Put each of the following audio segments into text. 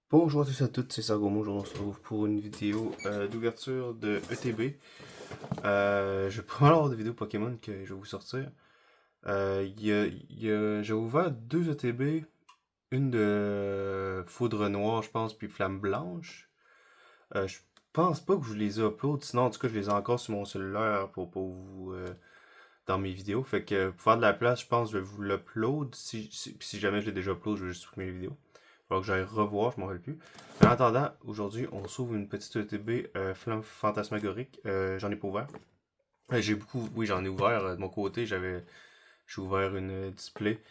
Bonjour à tous et à toutes, c'est Sargomo. Aujourd'hui, on se retrouve pour une vidéo d'ouverture de ETB. Je vais pas mal avoir de vidéos Pokémon que je vais vous sortir. J'ai ouvert deux ETB, une de Foudre Noire, je pense, puis Flamme Blanche. Je pense pas que je les ai upload, sinon en tout cas je les ai encore sur mon cellulaire pour vous dans mes vidéos. Fait que pour faire de la place, je pense que je vais vous l'upload. Si jamais je l'ai déjà upload, je vais juste supprimer les vidéos. Alors que j'aille revoir, je m'en rappelle plus. Mais en attendant, aujourd'hui, on s'ouvre une petite ETB Flamme Fantasmagorique. J'en ai pas ouvert. Oui, j'en ai ouvert. De mon côté, j'ai ouvert une display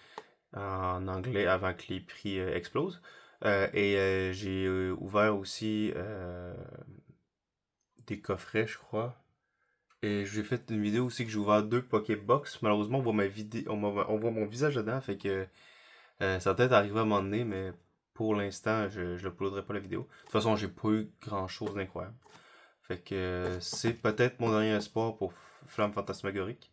en anglais avant que les prix explosent. J'ai ouvert aussi des coffrets, je crois. Et j'ai fait une vidéo aussi que j'ai ouvert deux Pokébox. Malheureusement, on voit mon visage dedans, fait que ça va peut-être arriver à un moment donné, mais pour l'instant, je uploaderai pas la vidéo. De toute façon, j'ai pas eu grand chose d'incroyable. Fait que c'est peut-être mon dernier espoir pour Flamme Fantasmagorique.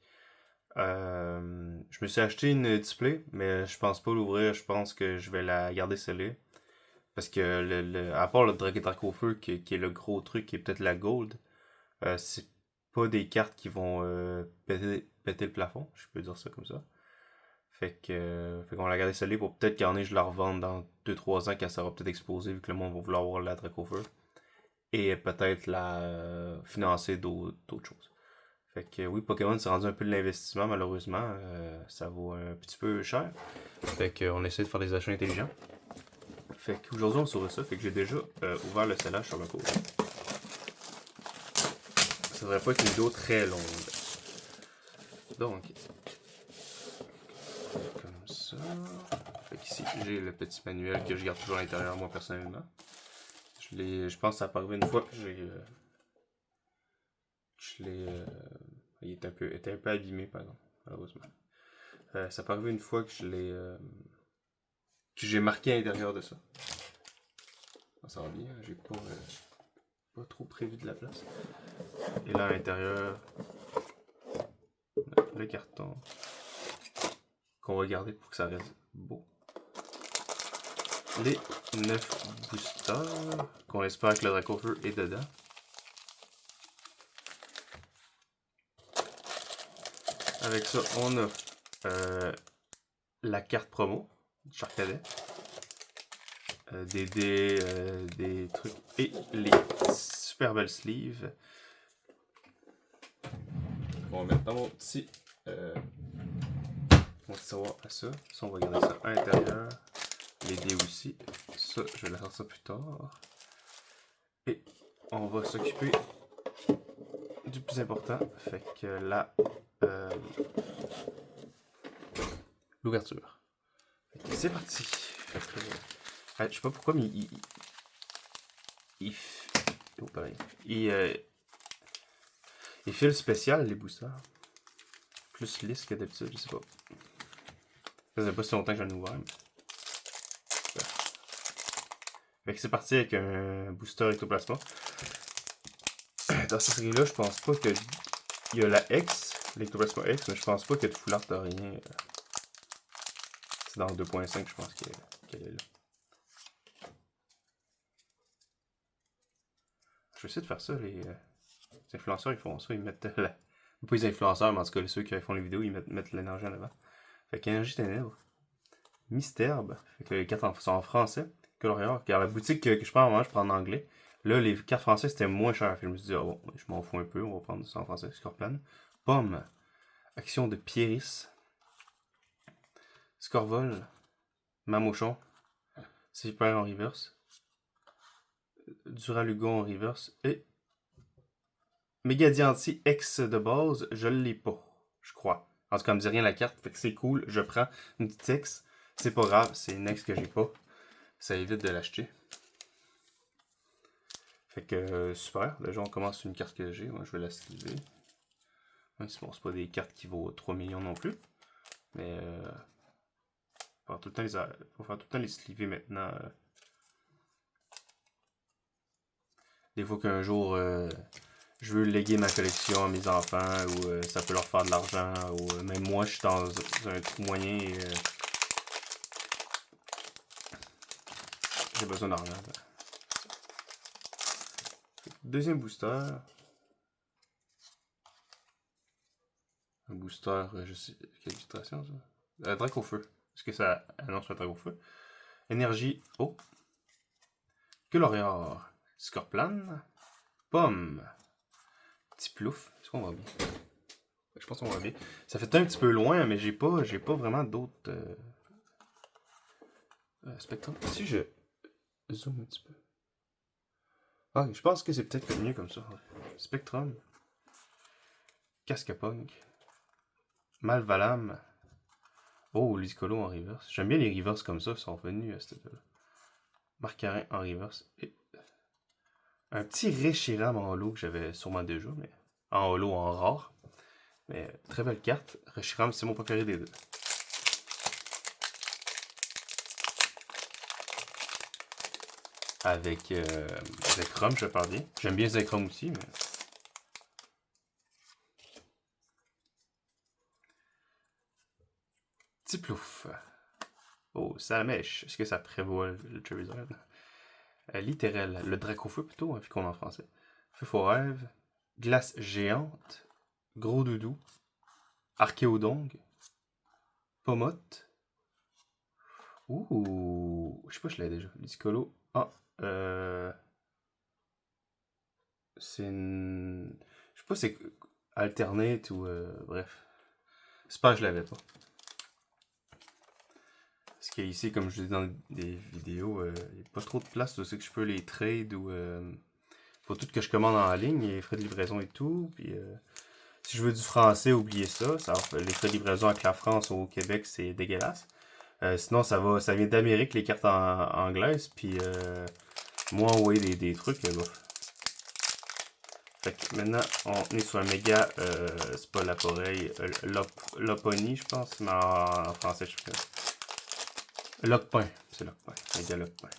Je me suis acheté une display, mais je pense pas l'ouvrir. Je pense que je vais la garder scellée. Parce que à part le Drac au feu, qui est le gros truc, qui est peut-être la gold, c'est pas des cartes qui vont péter le plafond, je peux dire ça comme ça. Fait qu'on l'a gardé scellée pour peut-être qu'en est je la revende dans 2-3 ans quand ça va peut-être exploser vu que le monde va vouloir avoir la traque au feu. Et peut-être la financer d'autres choses. Fait que oui, Pokémon c'est rendu un peu de l'investissement malheureusement. Ça vaut un petit peu cher. Fait qu'on essaie de faire des achats intelligents. Fait qu'aujourd'hui on sauve ça. Fait que j'ai déjà ouvert le scellage sur le côté. Ça devrait pas être une vidéo très longue. Donc, comme ça. Fait qu'ici, j'ai le petit manuel que je garde toujours à l'intérieur, moi, personnellement. Je pense que ça apparaît une fois que je l'ai. Il était un peu abîmé, par exemple, malheureusement. Ça apparaît une fois que que j'ai marqué à l'intérieur de ça. Ça va bien, j'ai pas trop prévu de la place. Et là, à l'intérieur, le carton qu'on va garder pour que ça reste beau. Les 9 boosters qu'on espère que le Dracofeu est dedans. Avec ça, on a la carte promo du Charcadet, des dés, des trucs et les super belles sleeves. On va mettre dans mon petit tiroir à ça. Ça, on va garder ça à l'intérieur. Les dés aussi. Ça, je vais la sortir plus tard. Et on va s'occuper du plus important. Fait que là, l'ouverture. C'est parti. Je sais pas pourquoi, mais il, oh, pareil. Il file spécial les boosters. Plus lisse que d'habitude, je sais pas. Ça faisait pas si longtemps que j'en ai ouvert. Mais... Fait que c'est parti avec un booster ectoplasma. Dans cette série-là, je pense pas que. Il y a la X, l'ectoplasma X, mais je pense pas qu'il y a de foulard de rien. C'est dans le 2.5, je pense qu'elle est là. Je vais essayer de faire ça, les influenceurs ils font ça, ils mettent la. Pas les influenceurs, mais en tout cas ceux qui font les vidéos, ils mettent l'énergie en avant. Fait qu'énergie ténèbres. Mystherbe. Fait que les cartes sont en français. Colorior. Car la boutique que je prends en moment, je prends en anglais. Là, les cartes françaises c'était moins cher. Fait que je me suis dit, oh, bon, je m'en fous un peu, on va prendre ça en français. Scorpion. Pomme. Action de Pieris. Scorvol. Mamouchon. Super en reverse. Duralugon en reverse. Et Mégadianti X de base, je l'ai pas. Je crois. En tout cas, elle me dit rien la carte. Fait que c'est cool. Je prends une petite X. C'est pas grave, c'est une X que j'ai pas. Ça évite de l'acheter. Fait que super. Déjà, on commence une carte que j'ai. Moi, je vais la sliver. Bon, c'est pas des cartes qui vaut 3 millions non plus. Mais faut faire tout le temps les sliver maintenant. Des fois qu'un jour je veux léguer ma collection à mes enfants ou ça peut leur faire de l'argent ou même moi je suis dans un trou moyen et j'ai besoin d'argent. Deuxième booster. Un booster, je sais. Quelle illustration ça? Drac au feu. Est-ce que ça annonce un drac au feu? Énergie. Oh. Colorior. Scorplan. Pomme. Petit plouf. Est-ce qu'on va bien? Je pense qu'on va bien. Ça fait un petit peu loin, mais j'ai pas vraiment d'autres spectrums. Si je zoome un petit peu. Ah, je pense que c'est peut-être mieux comme ça. Ouais. Spectrum. Cascapunk. Malvalam. Oh, Liscolo en reverse. J'aime bien les reverse comme ça, ils sont venus à cette époque-là. Marcarin en reverse. Et un petit Reshiram en holo que j'avais sûrement déjà, mais en holo, en rare. Mais très belle carte. Reshiram, c'est mon préféré des deux. Avec Zekrom, je parle bien. J'aime bien Zekrom aussi, mais... Petit plouf. Oh, Salamèche. Est-ce que ça prévoit le Charizard? Littéral. Le Dracofeu plutôt, hein, vu qu'on est en français. Feu Forêve. Glace géante. Gros doudou. Archéodong. Pomotte. Ouh. Je sais pas, je l'ai déjà. Liscolo. Ah. C'est une. Je sais pas, c'est alternate ou. Bref. J'espère que je l'avais pas. Parce qu'ici, comme je dis dans des vidéos, il n'y a pas trop de place où c'est que je peux les trade ou. Faut tout que je commande en ligne, les frais de livraison et tout. Puis si je veux du français, oubliez ça. Les frais de livraison avec la France ou au Québec, c'est dégueulasse. Sinon, ça vient d'Amérique, les cartes anglaises. Puis moi, envoyer des trucs, bof. Fait que maintenant, on est sur un méga, c'est pas l'appareil, Loponi, je pense, mais en français, je sais pas. Locpin, c'est Locpin, méga Locpin.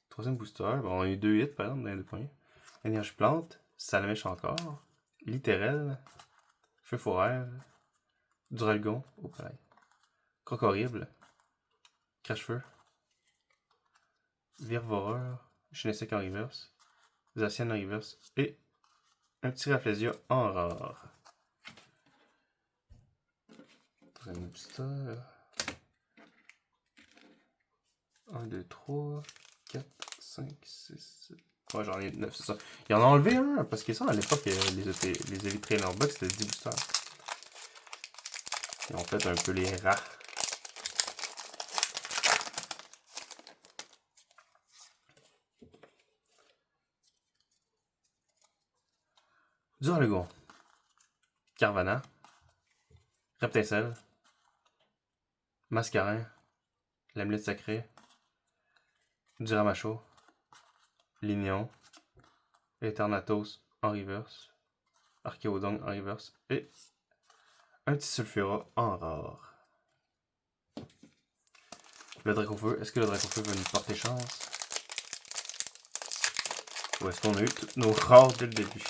Troisième booster, bon, on a eu 2 hits par exemple dans les 2 premiers. Énergie plante, Salamèche encore, Littéral, Feu Forêve, Duralgon, oh pareil. Croc horrible, Crash-Feu, Virvoreur, Genesec en reverse, Zacian en reverse et un petit Rafflesia en rare. Troisième booster. 1, 2, 3, 4, 5, 6, 7. Ouais, j'en ai 9, c'est ça. Il en a enlevé un, parce que ça, à l'époque, les Elite Trainer Box, c'était 10 boosters. Ils ont fait un peu les rats. Duralgon. Carvana. Reptincelle. Mascarin. L'Amelette Sacrée. Duramacho. Lignon. Eternatos en reverse. Archéodon en reverse. Et un petit Sulfura en rare. Le Dracofeu. Est-ce que le Dracofeu va nous porter chance? Ou est-ce qu'on a eu toutes nos rares dès le début?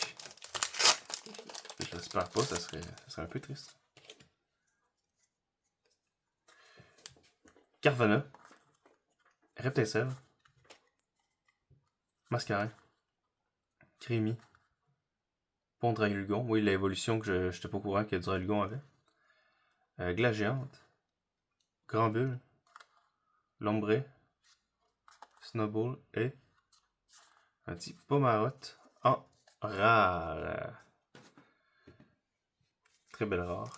J'espère pas, ça serait un peu triste. Carvana. Reptincelle. Mascarin. Crémy. Pont Dragulgon. Oui, l'évolution que je n'étais pas au courant que Dragulgon avait. Glace géante. Grand Bulle. Lombré. Snowball. Et un petit Pomarotte en rare. Très belle rare.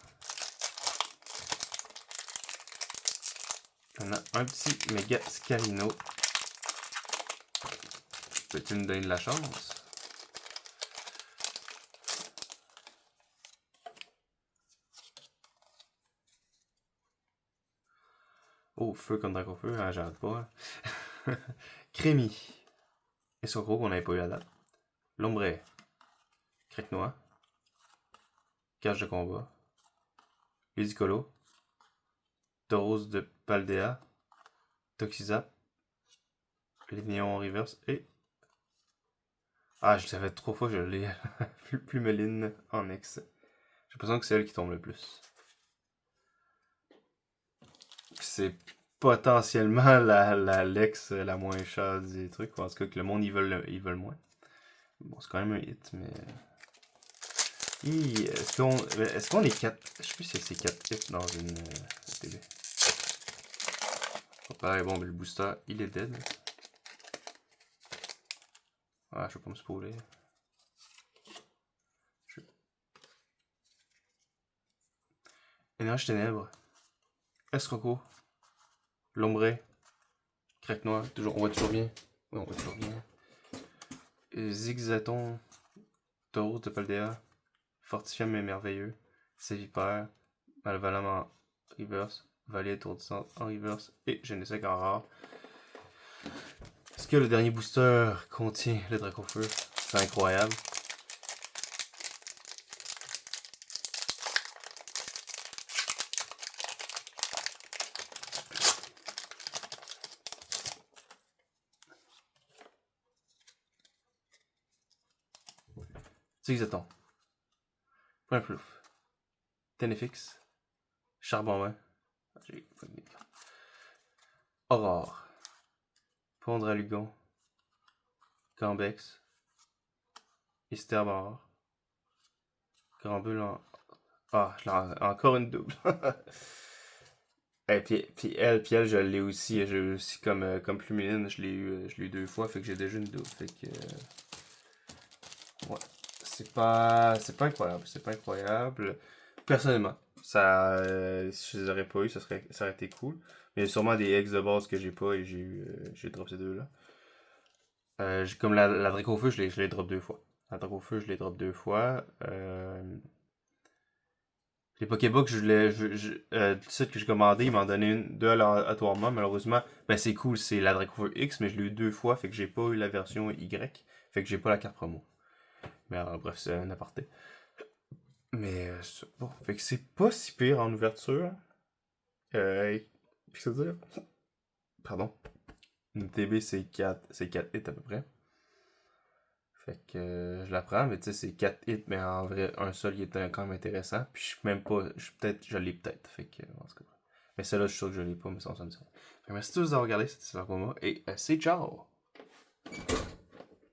On a un petit méga Scalino. Peux-tu me donner de la chance? Oh, feu comme Dracofeu, hein, j'arrête pas. Hein. Crémy. Et son gros qu'on n'avait pas eu à date. Lombré. Craque-noix. Cage de combat. Ludicolo. Tauros de Paldea. Toxizap. Lignon en reverse. Et. Ah, je l'avais 3 fois, je l'ai. Plumeline en ex. J'ai l'impression que c'est elle qui tombe le plus. c'est potentiellement la Lex la moins chère des trucs. En tout cas, que le monde, ils veulent moins. Bon, c'est quand même un hit, mais... Est-ce qu'on est 4... Je sais plus si c'est 4 hits dans une télé. Pareil, bon, mais le booster, il est dead. Ah, je vais pas me spoiler. Énergie ténèbres. Escroco. Lombré. Crack noir. Toujours, on voit toujours bien. Oui, on voit toujours bien. Zigzaton. Taureau de Paldea. Fortifiant mais merveilleux. Sévipère. Malvalam en reverse. Valier étourdissante en reverse. Et Genesec en rare. Est-ce que le dernier booster contient le Dracofeu? C'est incroyable. Zigzaton. Point plouf. Ténéfix. Charbon main. Aurore. Pondre à Lugon. Cambex. Esterbar. Grambule en... Ah, encore une double. Et puis elle, je l'ai aussi. J'ai aussi comme Plumeline, je l'ai eu 2 fois, fait que j'ai déjà une double. Fait que... ouais. C'est pas incroyable. C'est pas incroyable. Personnellement, si je les aurais pas eu, ça aurait été cool. Mais il y a sûrement des ex de base que j'ai pas et j'ai drop ces deux-là. Comme la Dracofeu, je l'ai drop 2 fois. La Dracofeu, je l'ai drop 2 fois. Les Pokébox, le site que j'ai commandé, il m'en donnait deux aléatoirement. Malheureusement, ben c'est cool, c'est la Dracofeu X, mais je l'ai eu 2 fois, fait que j'ai pas eu la version Y. Fait que j'ai pas la carte promo. Mais bref, c'est un aparté. Mais bon, fait que c'est pas si pire en ouverture. Qu'est-ce que ça veut dire? Pardon. Une TB, c'est 4 hits à peu près. Fait que je la prends, mais tu sais, c'est 4 hits, mais en vrai, un seul, il était quand même intéressant. Puis je suis même pas. Je l'ai peut-être. Fait que, en tout cas. Mais celle-là, je suis sûr que je l'ai pas, mais ça me dit rien. Fait que merci tous d'avoir regardé cette histoire pour moi. Et c'est ciao!